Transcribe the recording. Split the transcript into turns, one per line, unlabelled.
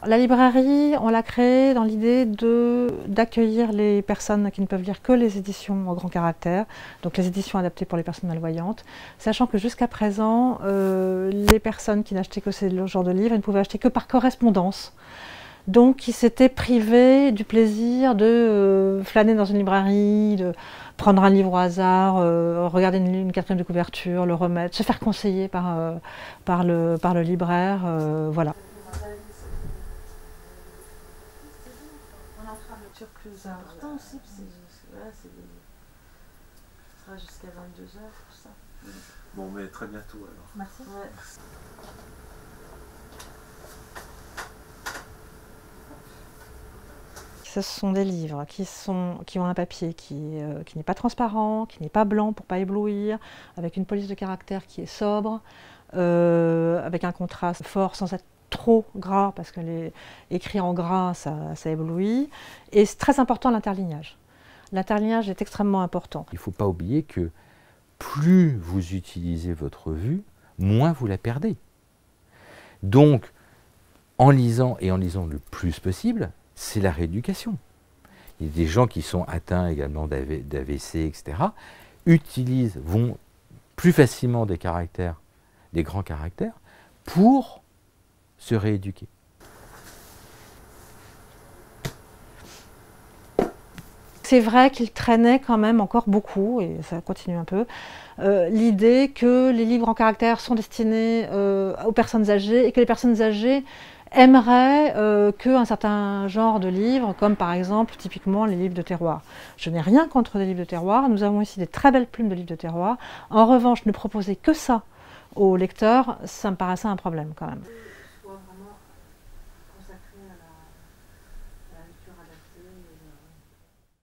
La librairie, on l'a créée dans l'idée d'accueillir les personnes qui ne peuvent lire que les éditions au grand caractère, donc les éditions adaptées pour les personnes malvoyantes, sachant que jusqu'à présent, les personnes qui n'achetaient que ce genre de livres, ils ne pouvaient acheter que par correspondance. Donc ils s'étaient privés du plaisir de flâner dans une librairie, de prendre un livre au hasard, regarder une quatrième de couverture, le remettre, se faire conseiller par le libraire, voilà.
C'est important aussi, ça sera jusqu'à 22 heures, tout ça.
Bon, mais très bientôt alors.
Merci. Ouais.
Ce sont des livres qui ont un papier qui n'est pas transparent, qui n'est pas blanc pour ne pas éblouir, avec une police de caractère qui est sobre, avec un contraste fort sans être trop gras, parce que écrit en gras, ça éblouit. Et c'est très important l'interlignage. L'interlignage est extrêmement important.
Il ne faut pas oublier que plus vous utilisez votre vue, moins vous la perdez. Donc, en lisant et en lisant le plus possible, c'est la rééducation. Il y a des gens qui sont atteints également d'AVC, etc., vont plus facilement des grands caractères, pour se rééduquer.
C'est vrai qu'il traînait quand même encore beaucoup, et ça continue un peu, l'idée que les livres en caractère sont destinés aux personnes âgées, et que les personnes âgées aimeraient qu'un certain genre de livres, comme par exemple typiquement les livres de terroir. Je n'ai rien contre les livres de terroir, nous avons ici des très belles plumes de livres de terroir. En revanche, ne proposer que ça aux lecteurs, ça me paraissait un problème quand même.
Il faut vraiment consacrer à la lecture adaptée.